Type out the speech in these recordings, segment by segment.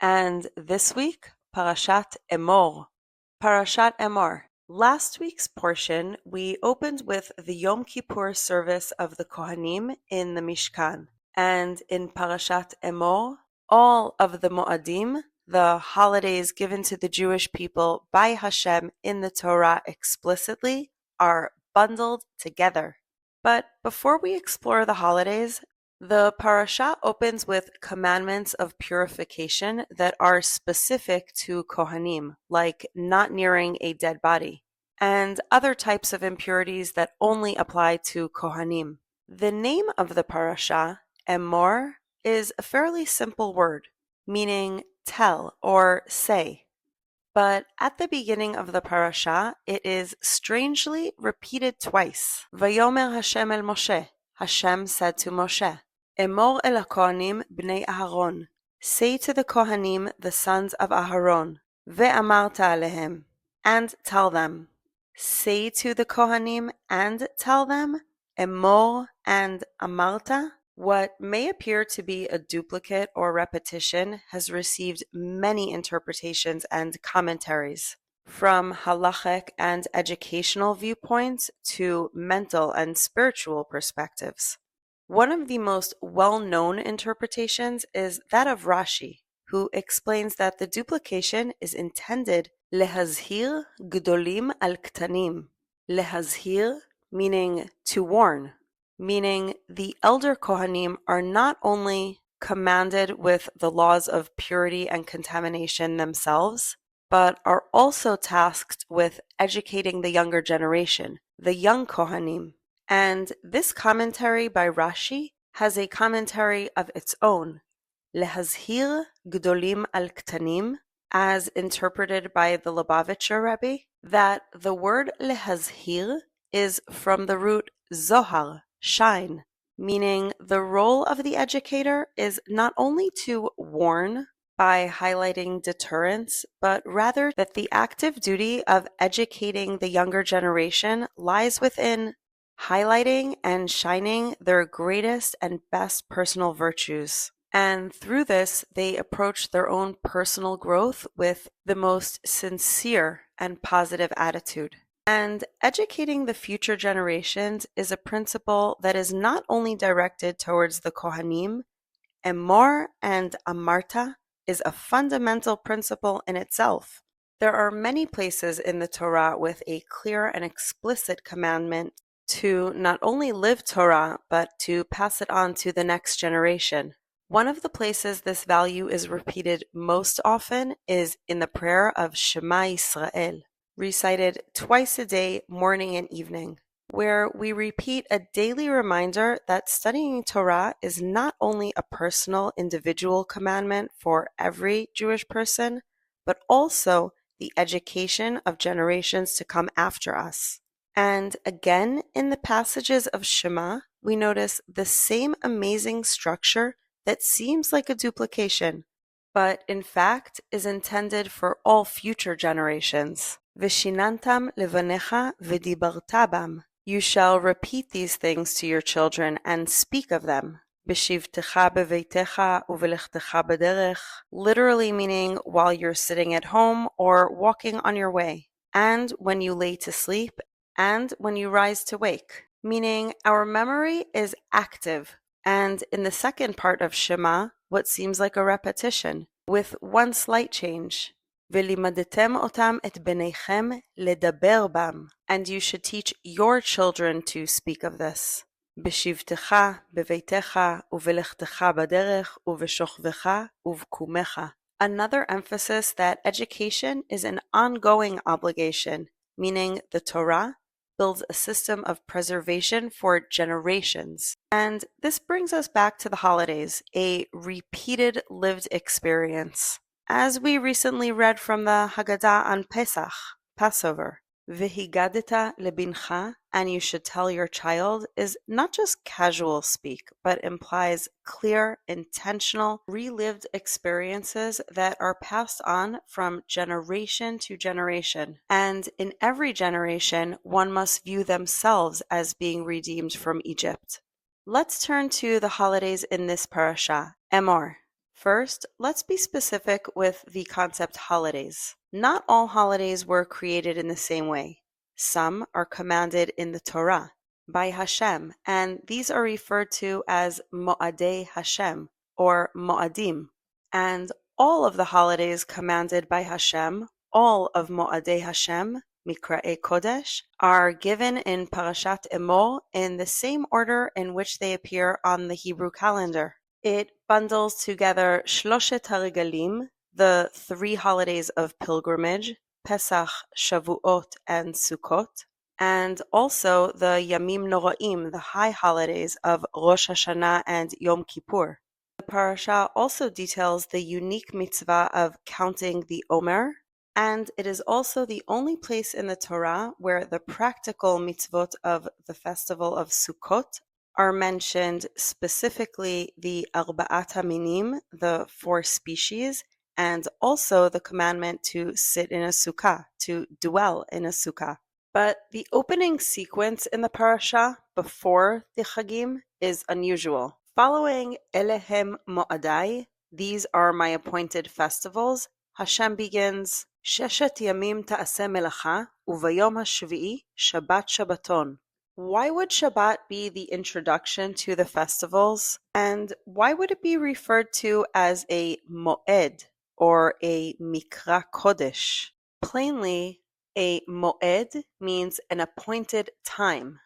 And this week, Parashat Emor. Parashat Emor. Last week's portion, we opened with the Yom Kippur service of the Kohanim in the Mishkan. And in Parashat Emor, all of the Moadim, the holidays given to the Jewish people by Hashem in the Torah explicitly, are bundled together. But before we explore the holidays, the parasha opens with commandments of purification that are specific to Kohanim, like not nearing a dead body, and other types of impurities that only apply to Kohanim. The name of the parasha, Emor, is a fairly simple word, meaning tell or say. But at the beginning of the parasha, it is strangely repeated twice. Vayomer Hashem el Moshe. Hashem said to Moshe, Emor el HaKohanim bnei Aharon. Say to the Kohanim, the sons of Aharon. Ve'amarta alehem. And tell them. Say to the Kohanim and tell them. Emor and Amarta. What may appear to be a duplicate or repetition has received many interpretations and commentaries, from halachic and educational viewpoints to mental and spiritual perspectives. One of the most well-known interpretations is that of Rashi, who explains that the duplication is intended lehazhir gdolim al ktanim. Lehazhir meaning to warn, meaning the elder Kohanim are not only commanded with the laws of purity and contamination themselves, but are also tasked with educating the younger generation, the young Kohanim. And this commentary by Rashi has a commentary of its own, Lehazhir Gdolim al Ktanim, as interpreted by the Lubavitcher Rebbe, that the word Lehazhir is from the root Zohar, shine, meaning the role of the educator is not only to warn by highlighting deterrence, but rather that the active duty of educating the younger generation lies within highlighting and shining their greatest and best personal virtues. And through this, they approach their own personal growth with the most sincere and positive attitude. And educating the future generations is a principle that is not only directed towards the Kohanim. Emor and Amarta is a fundamental principle in itself. There are many places in the Torah with a clear and explicit commandment to not only live Torah, but to pass it on to the next generation. One of the places this value is repeated most often is in the prayer of Shema Yisrael, recited twice a day, morning and evening, where we repeat a daily reminder that studying Torah is not only a personal, individual commandment for every Jewish person, but also the education of generations to come after us. And again, in the passages of Shema, we notice the same amazing structure that seems like a duplication, but in fact is intended for all future generations. Vishinantam levanecha v'dibarta bam. You shall repeat these things to your children and speak of them. B'shivtecha beveitecha uvelechtecha b'derech, literally meaning while you're sitting at home or walking on your way, and when you lay to sleep, and when you rise to wake, meaning our memory is active. And in the second part of Shema, what seems like a repetition, with one slight change. V'limadetem otam et beneichem ledaber bam. And you should teach your children to speak of this. B'shivtecha, beveitecha, uvelechtecha baderech, uveshochvecha, uvkumecha. Another emphasis that education is an ongoing obligation, meaning the Torah builds a system of preservation for generations. And this brings us back to the holidays, a repeated lived experience. As we recently read from the Haggadah on Pesach, Passover, V'higadeta lebincha, and you should tell your child, is not just casual speak, but implies clear, intentional, relived experiences that are passed on from generation to generation. And in every generation, one must view themselves as being redeemed from Egypt. Let's turn to the holidays in this parasha, Emor. First, let's be specific with the concept holidays. Not all holidays were created in the same way. Some are commanded in the Torah by Hashem, and these are referred to as Moadei Hashem or Moadim. And all of the holidays commanded by Hashem, all of Moadei Hashem, Mikra'e Kodesh, are given in Parashat Emor in the same order in which they appear on the Hebrew calendar. It bundles together Shloshet HaRegalim, the 3 holidays of pilgrimage, Pesach, Shavuot, and Sukkot, and also the Yamim Noraim, the high holidays of Rosh Hashanah and Yom Kippur. The parasha also details the unique mitzvah of counting the Omer, and it is also the only place in the Torah where the practical mitzvot of the festival of Sukkot are mentioned, specifically the Arba'at HaMinim, the 4 species, and also the commandment to sit in a sukkah, to dwell in a sukkah. But the opening sequence in the parasha, before the Chagim, is unusual. Following Elehem Moadai, these are my appointed festivals, Hashem begins, Sheshet Yamim Ta'aseh Melacha, Uvayom HaShvi'i Shabbat Shabbaton. Why would Shabbat be the introduction to the festivals? And why would it be referred to as a Moed or a Mikra Kodesh? Plainly, a Moed means an appointed time.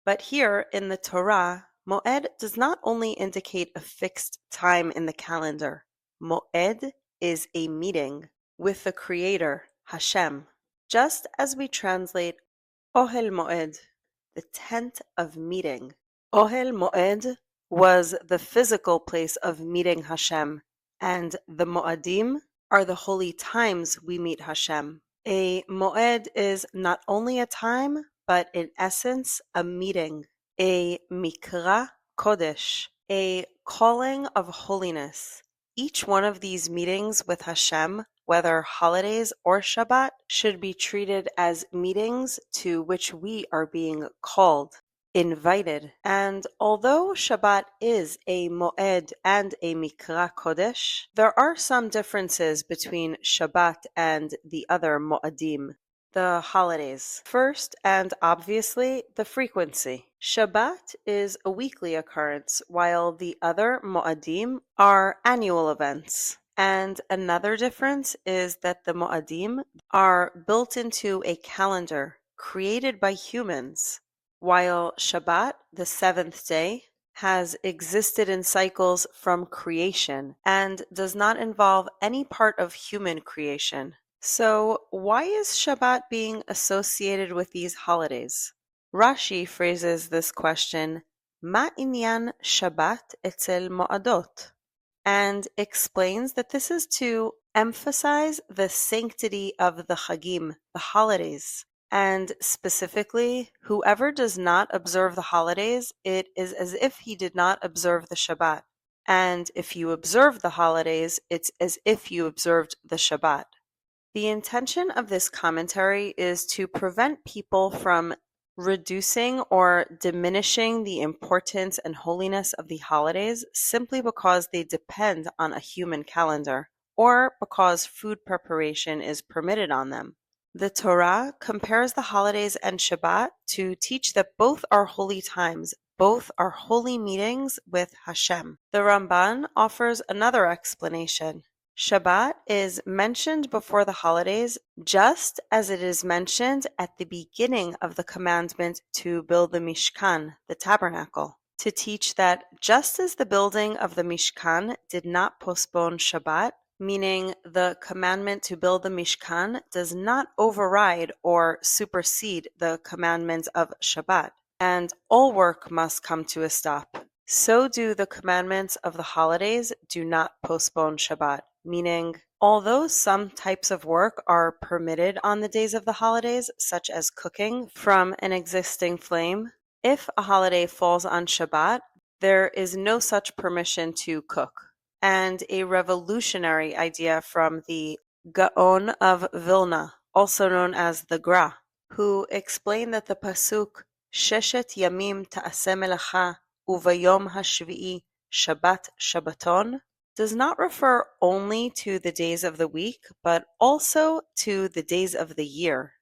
But here in the Torah, Moed does not only indicate a fixed time in the calendar. Moed is a meeting with the Creator, Hashem. Just as we translate Ohel Moed, the tent of meeting. Ohel Moed was the physical place of meeting Hashem, and the Moadim are the holy times we meet Hashem. A Moed is not only a time, but in essence, a meeting, a Mikra Kodesh, a calling of holiness. Each one of these meetings with Hashem, whether holidays or Shabbat, should be treated as meetings to which we are being called, invited. And although Shabbat is a Moed and a Mikra Kodesh, there are some differences between Shabbat and the other Moadim, the holidays. First, and obviously, the frequency. Shabbat is a weekly occurrence, while the other Moadim are annual events. And another difference is that the Moadim are built into a calendar created by humans, while Shabbat, the 7th day, has existed in cycles from creation and does not involve any part of human creation. So why is Shabbat being associated with these holidays? Rashi phrases this question, Ma inyan Shabbat etzel mo'adot? And explains that this is to emphasize the sanctity of the Chagim, the holidays. And specifically, whoever does not observe the holidays, it is as if he did not observe the Shabbat. And if you observe the holidays, it's as if you observed the Shabbat. The intention of this commentary is to prevent people from reducing or diminishing the importance and holiness of the holidays simply because they depend on a human calendar or because food preparation is permitted on them. The Torah compares the holidays and Shabbat to teach that both are holy times, both are holy meetings with Hashem. The Ramban offers another explanation. Shabbat is mentioned before the holidays just as it is mentioned at the beginning of the commandment to build the Mishkan, the tabernacle, to teach that just as the building of the Mishkan did not postpone Shabbat, meaning the commandment to build the Mishkan does not override or supersede the commandment of Shabbat, and all work must come to a stop. So do the commandments of the holidays do not postpone Shabbat, meaning although some types of work are permitted on the days of the holidays, such as cooking from an existing flame, if a holiday falls on Shabbat, there is no such permission to cook. And a revolutionary idea from the Gaon of Vilna, also known as the Gra, who explained that the pasuk Sheshet Yamim Ta'aseh Melacha Uvayom HaShvi'i Shabbat Shabbaton does not refer only to the days of the week, but also to the days of the year.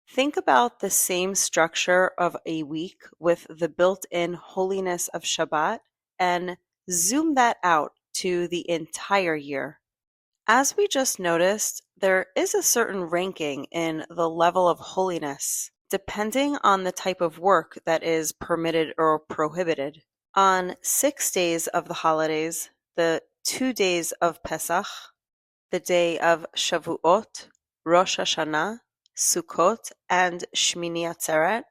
Think about the same structure of a week with the built-in holiness of Shabbat and zoom that out to the entire year. As we just noticed, there is a certain ranking in the level of holiness, depending on the type of work that is permitted or prohibited. On 6 days of the holidays, the 2 days of Pesach, the day of Shavuot, Rosh Hashanah, Sukkot, and Shmini Atzeret,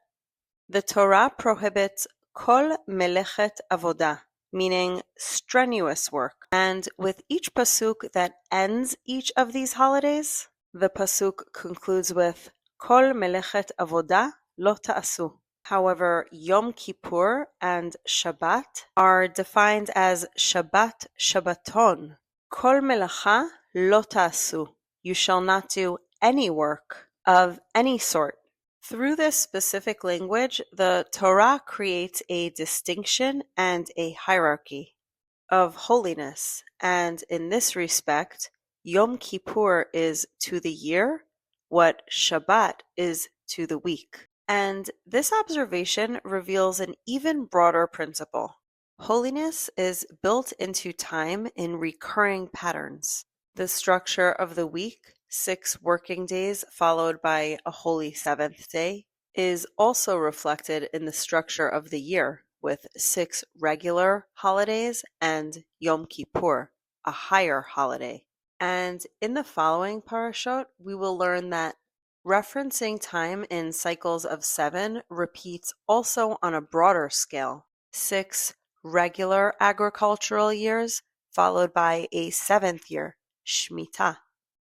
the Torah prohibits kol melechet avodah, meaning strenuous work. And with each pasuk that ends each of these holidays, the pasuk concludes with kol melechet avodah lo ta'asu. However, Yom Kippur and Shabbat are defined as Shabbat Shabbaton. Kol melacha lo ta'asu. You shall not do any work of any sort. Through this specific language, the Torah creates a distinction and a hierarchy of holiness, and in this respect, Yom Kippur is to the year what Shabbat is to the week. And this observation reveals an even broader principle. Holiness is built into time in recurring patterns. The structure of the week, 6 working days followed by a holy 7th day, is also reflected in the structure of the year, with 6 regular holidays and Yom Kippur, a higher holiday. And in the following parashot, we will learn that referencing time in cycles of 7 repeats also on a broader scale. 6 regular agricultural years followed by a 7th year, Shemitah,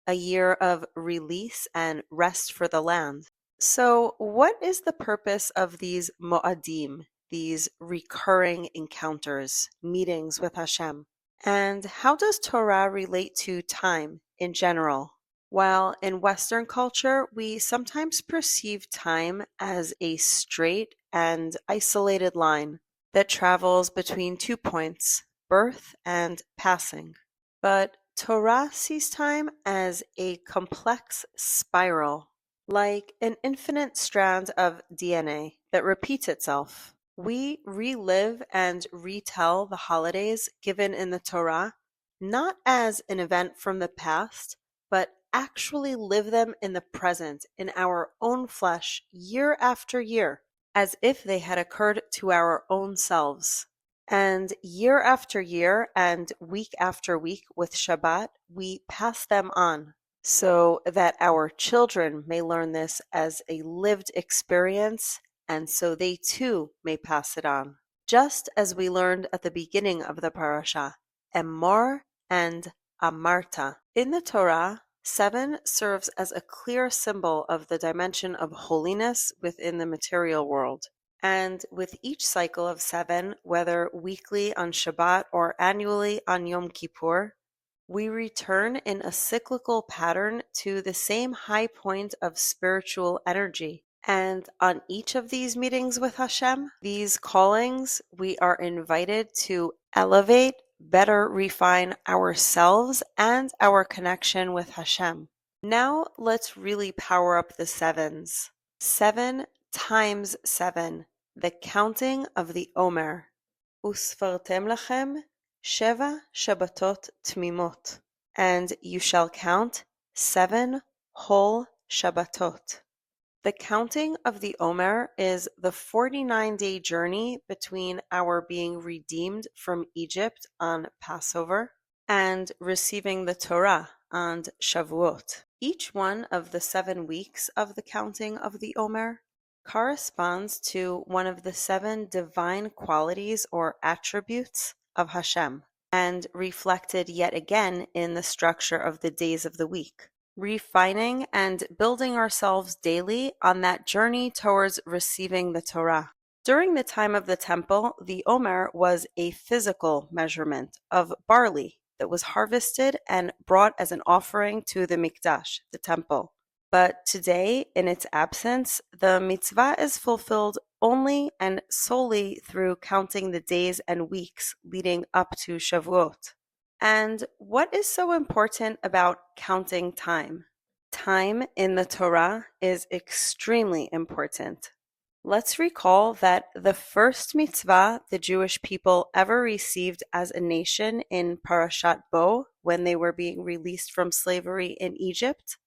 a year of release and rest for the land. So what is the purpose of these Moadim, these recurring encounters, meetings with Hashem? And how does Torah relate to time in general? While in Western culture, we sometimes perceive time as a straight and isolated line that travels between 2 points, birth and passing. But Torah sees time as a complex spiral, like an infinite strand of DNA that repeats itself. We relive and retell the holidays given in the Torah not as an event from the past, but actually live them in the present, in our own flesh, year after year, as if they had occurred to our own selves. And year after year and week after week with Shabbat, we pass them on so that our children may learn this as a lived experience, and so they too may pass it on. Just as we learned at the beginning of the parasha, Emor and Amarta. In the Torah, 7 serves as a clear symbol of the dimension of holiness within the material world. And with each cycle of 7, whether weekly on Shabbat or annually on Yom Kippur, we return in a cyclical pattern to the same high point of spiritual energy. And on each of these meetings with Hashem, these callings, we are invited to elevate, better refine ourselves and our connection with Hashem. Now let's really power up the 7s. 7 times 7, the counting of the Omer. Usfartem lachem sheva Shabbatot tmimot, and you shall count 7 whole Shabbatot. The counting of the Omer is the 49-day journey between our being redeemed from Egypt on Passover and receiving the Torah on Shavuot. Each one of the 7 weeks of the counting of the Omer corresponds to one of the 7 divine qualities or attributes of Hashem, and reflected yet again in the structure of the days of the week, refining and building ourselves daily on that journey towards receiving the Torah. During the time of the temple, the Omer was a physical measurement of barley that was harvested and brought as an offering to the Mikdash, the temple. But today, in its absence, the mitzvah is fulfilled only and solely through counting the days and weeks leading up to Shavuot. And what is so important about counting time? Time in the Torah is extremely important. Let's recall that the first mitzvah the Jewish people ever received as a nation in Parashat Bo, when they were being released from slavery in Egypt,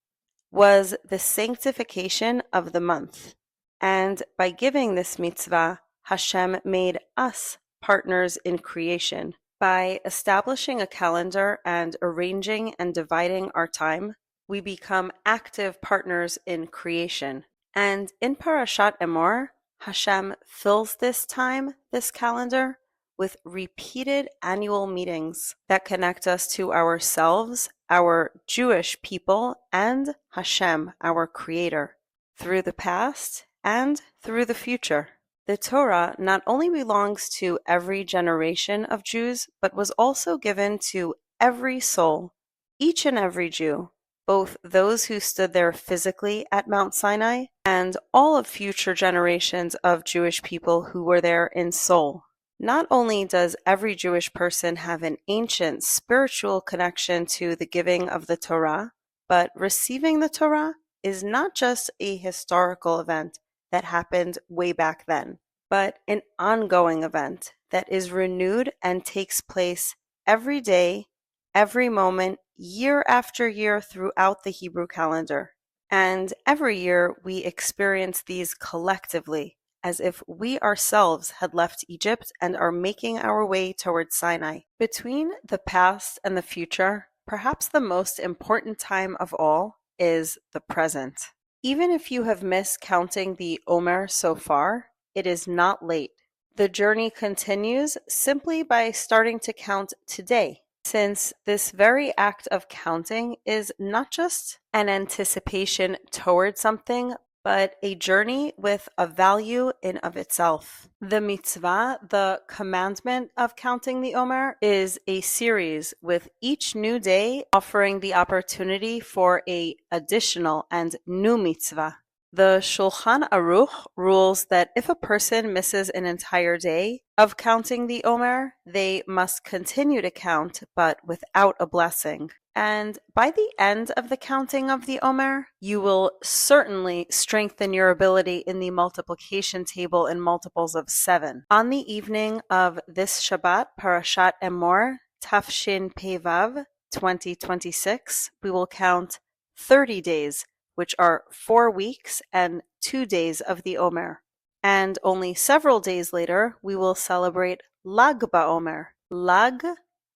was the sanctification of the month. And by giving this mitzvah, Hashem made us partners in creation. By establishing a calendar and arranging and dividing our time, we become active partners in creation. And in Parashat Emor, Hashem fills this time, this calendar, with repeated annual meetings that connect us to ourselves, our Jewish people, and Hashem, our Creator, through the past and through the future. The Torah not only belongs to every generation of Jews, but was also given to every soul, each and every Jew, both those who stood there physically at Mount Sinai and all of future generations of Jewish people who were there in soul. Not only does every Jewish person have an ancient spiritual connection to the giving of the Torah, but receiving the Torah is not just a historical event that happened way back then, but an ongoing event that is renewed and takes place every day, every moment, year after year throughout the Hebrew calendar. And every year we experience these collectively, as if we ourselves had left Egypt and are making our way towards Sinai. Between the past and the future, perhaps the most important time of all is the present. Even if you have missed counting the Omer so far, it is not late. The journey continues simply by starting to count today, since this very act of counting is not just an anticipation toward something, but a journey with a value in of itself. The mitzvah, the commandment of counting the Omer, is a series with each new day offering the opportunity for an additional and new mitzvah. The Shulchan Aruch rules that if a person misses an entire day of counting the Omer, they must continue to count, but without a blessing. And by the end of the counting of the Omer, you will certainly strengthen your ability in the multiplication table in multiples of 7. On the evening of this Shabbat, Parashat Emor, Tafshin Pevav 2026, we will count 30 days, which are 4 weeks and 2 days of the Omer. And only several days later, we will celebrate Lag BaOmer, Lag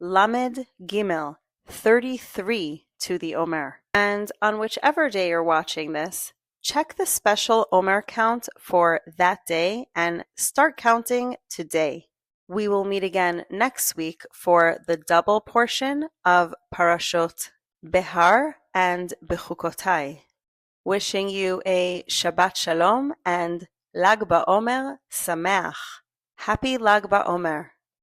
Lamed Gimel, 33 to the Omer. And on whichever day you're watching this, check the special Omer count for that day and start counting today. We will meet again next week for the double portion of Parashot Behar and Bechukotai. Wishing you a Shabbat Shalom and Lag BaOmer Sameach. Happy Lag BaOmer.